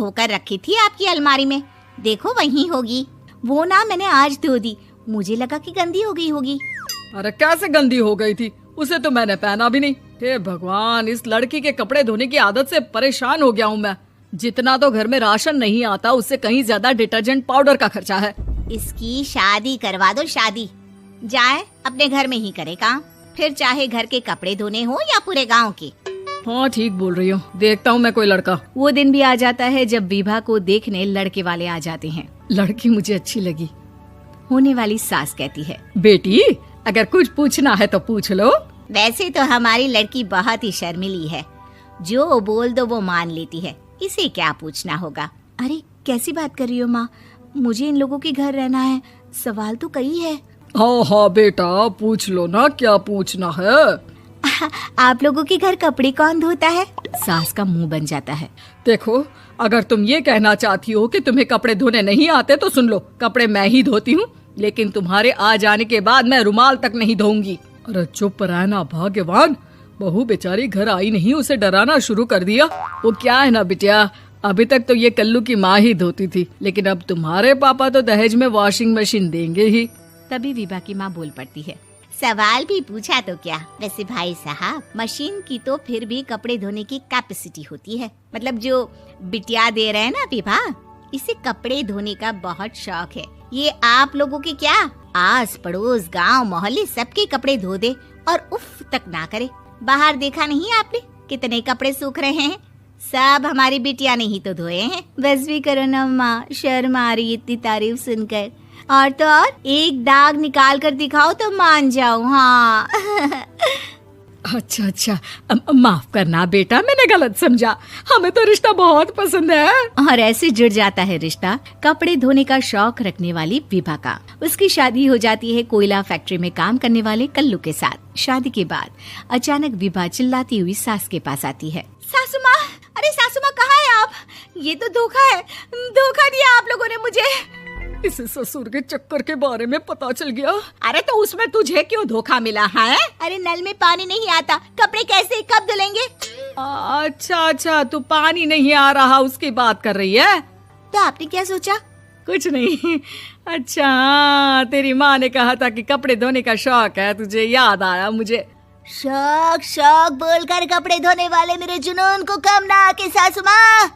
धोकर रखी थी आपकी अलमारी में, देखो वहीं होगी। वो ना मैंने आज धो दी, मुझे लगा कि गंदी हो गई होगी। अरे कैसे गंदी हो गई थी, उसे तो मैंने पहना भी नहीं। हे भगवान, इस लड़की के कपड़े धोने की आदत से परेशान हो गया हूँ मैं। जितना तो घर में राशन नहीं आता, उससे कहीं ज्यादा डिटर्जेंट पाउडर का खर्चा है। इसकी शादी करवा दो, शादी। जाए अपने घर में ही करे काम, फिर चाहे घर के कपड़े धोने हो या पूरे गांव के। हाँ ठीक बोल रही हूँ, देखता हूँ मैं कोई लड़का। वो दिन भी आ जाता है जब विभा को देखने लड़के वाले आ जाते हैं। लड़की मुझे अच्छी लगी। होने वाली सास कहती है, बेटी अगर कुछ पूछना है तो पूछ लो। वैसे तो हमारी लड़की बहुत ही शर्मीली है, जो बोल दो वो मान लेती है, इसे क्या पूछना होगा। अरे कैसी बात कर रही हो माँ, मुझे इन लोगों के घर रहना है, सवाल तो कई है। हाँ हाँ बेटा पूछ लो ना, क्या पूछना है। आप लोगों के घर कपड़े कौन धोता है? सास का मुंह बन जाता है। देखो अगर तुम ये कहना चाहती हो कि तुम्हें कपड़े धोने नहीं आते तो सुन लो, कपड़े मैं ही धोती हूँ, लेकिन तुम्हारे आ जाने के बाद मैं रुमाल तक नहीं धोऊंगी। अरे चुप रहना भाग्यवान, बहू बेचारी घर आई नहीं, उसे डराना शुरू कर दिया। वो क्या है ना बिटिया, अभी तक तो ये कल्लू की माँ ही धोती थी, लेकिन अब तुम्हारे पापा तो दहेज में वॉशिंग मशीन देंगे ही। तभी विभा की माँ बोल पड़ती है, सवाल भी पूछा तो क्या। वैसे भाई साहब, मशीन की तो फिर भी कपड़े धोने की कैपेसिटी होती है। मतलब जो बिटिया दे रहे हैं ना विभा, इसे कपड़े धोने का बहुत शौक है। ये आप लोगों के क्या, आस पड़ोस गांव मोहल्ले सबके कपड़े धो दे और उफ तक ना करे। बाहर देखा नहीं आपने कितने कपड़े सूख रहे हैं, सब हमारी बिटिया ने ही तो धोए हैं। बस भी करो ना माँ, शर्म आ रही इतनी तारीफ सुनकर। और तो और एक दाग निकाल कर दिखाओ तो मान जाओ। हाँ अच्छा अच्छा, माफ करना बेटा, मैंने गलत समझा, हमें तो रिश्ता बहुत पसंद है। और ऐसे जुड़ जाता है रिश्ता कपड़े धोने का शौक रखने वाली विभा का। उसकी शादी हो जाती है कोयला फैक्ट्री में काम करने वाले कल्लू के साथ। शादी के बाद अचानक विभा चिल्लाती हुई सास के पास आती है। सासू माँ, अरे सासू माँ कहाँ है आप? ये तो धोखा है, धोखा दिया आप लोगों ने मुझे। इसे ससुर के चक्कर के बारे में पता चल गया। अरे तो उसमें तुझे क्यों धोखा मिला है? अरे नल में पानी नहीं आता, कपड़े कैसे कब धुलेंगे? अच्छा अच्छा, तू पानी नहीं आ रहा उसकी बात कर रही है। तो आपने क्या सोचा? कुछ नहीं। अच्छा हाँ, तेरी माँ ने कहा था कि कपड़े धोने का शौक है तुझे, याद आया मुझे। शौक शौक बोलकर कपड़े धोने वाले मेरे जुनून को कम ना आके सासू माँ,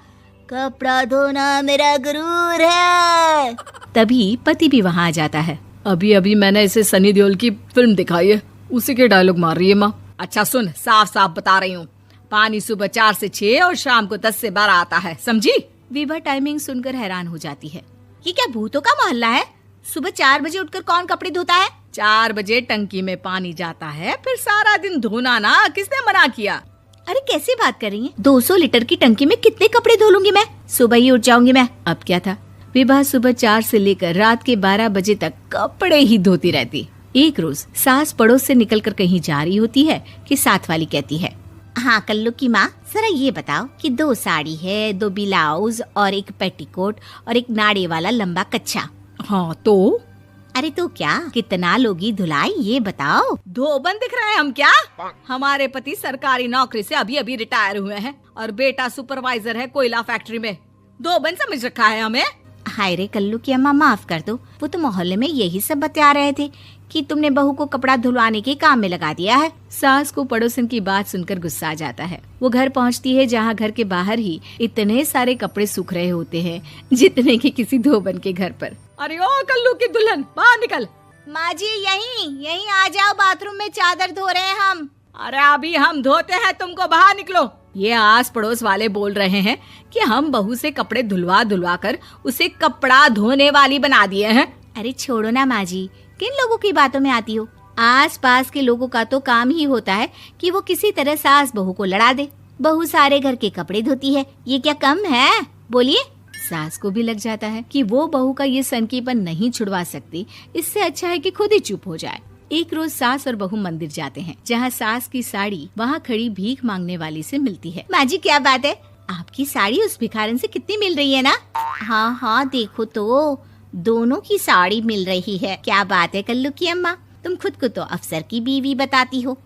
कपड़ा धोना मेरा गुरूर है। तभी पति भी वहाँ आ जाता है। अभी अभी मैंने इसे सनी देओल की फिल्म दिखाई है, उसी के डायलॉग मार रही है माँ। अच्छा सुन, साफ साफ बता रही हूँ, पानी सुबह 4 से 6 और शाम को 10 से 12 आता है, समझी? विभा टाइमिंग सुनकर हैरान हो जाती है। ये क्या भूतों का मोहल्ला है? सुबह 4 बजे उठकर कौन कपड़े धोता है? 4 बजे टंकी में पानी जाता है, फिर सारा दिन धोना ना, किसने मना किया? अरे कैसी बात कर रही हैं? 200 लीटर की टंकी में कितने कपड़े धो लूंगी मैं, सुबह ही उठ जाऊंगी मैं। अब क्या था, विभा सुबह 4 से लेकर रात के 12 बजे तक कपड़े ही धोती रहती। एक रोज सास पड़ोस से निकलकर कहीं जा रही होती है कि साथ वाली कहती है, हाँ कल्लू की माँ, जरा ये बताओ कि 2 साड़ी है, 2 ब्लाउज और 1 पेटीकोट और 1 नाड़े वाला लंबा कच्छा। हाँ तो? अरे तो क्या, कितना लोगी धुलाई ये बताओ। धोबन दिख रहे हैं हम क्या? हमारे पति सरकारी नौकरी से अभी अभी रिटायर हुए हैं और बेटा सुपरवाइजर है कोयला फैक्ट्री में। धोबन समझ रखा है हमें। हाय रे कल्लू की अम्मा, माफ कर दो, वो तो मोहल्ले में यही सब बता रहे थे कि तुमने बहू को कपड़ा धुलवाने के काम में लगा दिया है। सास को पड़ोसन की बात सुनकर गुस्सा आ जाता है। वो घर पहुंचती है जहां घर के बाहर ही इतने सारे कपड़े सूख रहे होते हैं जितने कि किसी धोबन के घर पर। अरे ओ कल्लू की दुल्हन, बाहर निकल। माँ जी यहीं आ जाओ, बाथरूम में चादर धो रहे हैं हम। अरे अभी हम धोते हैं, तुमको बाहर निकलो। ये आस पड़ोस वाले बोल रहे हैं कि हम बहू से कपड़े धुलवा कर उसे कपड़ा धोने वाली बना दिए हैं। अरे छोड़ो ना माँ जी, किन लोगों की बातों में आती हो? आस पास के लोगों का तो काम ही होता है कि वो किसी तरह सास बहू को लड़ा दे। बहू सारे घर के कपड़े धोती है, ये क्या कम है? बोलिए। सास को भी लग जाता है कि वो बहू का ये सनकीपन नहीं छुड़वा सकती, इससे अच्छा है कि खुद ही चुप हो जाए। एक रोज सास और बहू मंदिर जाते हैं, जहाँ सास की साड़ी वहाँ खड़ी भीख मांगने वाली से मिलती है। माँ जी क्या बात है, आपकी साड़ी उस भिखारन से कितनी मिल रही है ना? हाँ हाँ देखो तो, दोनों की साड़ी मिल रही है। क्या बात है कल्लू की अम्मा, तुम खुद को तो अफसर की बीवी बताती हो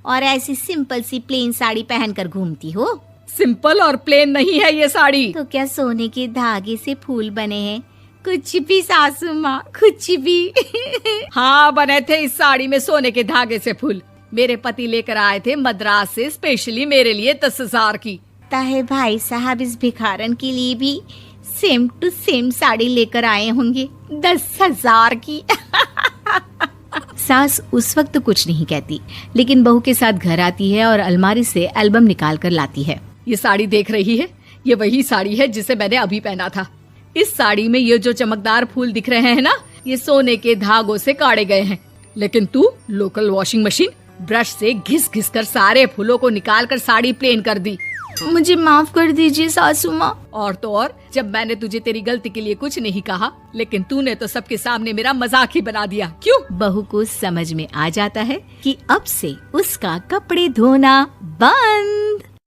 और ऐसी सिंपल सी प्लेन साड़ी पहनकर घूमती हो। सिंपल और प्लेन नहीं है ये साड़ी। तो क्या सोने के धागे से फूल बने हैं? कुछ भी सासू माँ, कुछ भी। हाँ, बने थे इस साड़ी में सोने के धागे से फूल। मेरे पति लेकर आए थे मद्रास से स्पेशली मेरे लिए 10,000 की। ताहे भाई साहब इस भिखारन के लिए भी सेम टू सेम साड़ी लेकर आए होंगे 10,000 की। सास उस वक्त तो कुछ नहीं कहती, लेकिन बहू के साथ घर आती है और अलमारी से एल्बम निकाल कर लाती है। ये साड़ी देख रही है, ये वही साड़ी है जिसे मैंने अभी पहना था। इस साड़ी में ये जो चमकदार फूल दिख रहे हैं ना, ये सोने के धागों से काढ़े गए हैं। लेकिन तू लोकल वॉशिंग मशीन ब्रश से घिस घिस कर सारे फूलों को निकाल कर साड़ी प्लेन कर दी। मुझे माफ कर दीजिए सासू माँ। और तो और, जब मैंने तुझे तेरी गलती के लिए कुछ नहीं कहा, लेकिन तूने तो सबके सामने मेरा मजाक ही बना दिया। क्यों? बहू को समझ में आ जाता है कि अब से उसका कपड़े धोना बंद।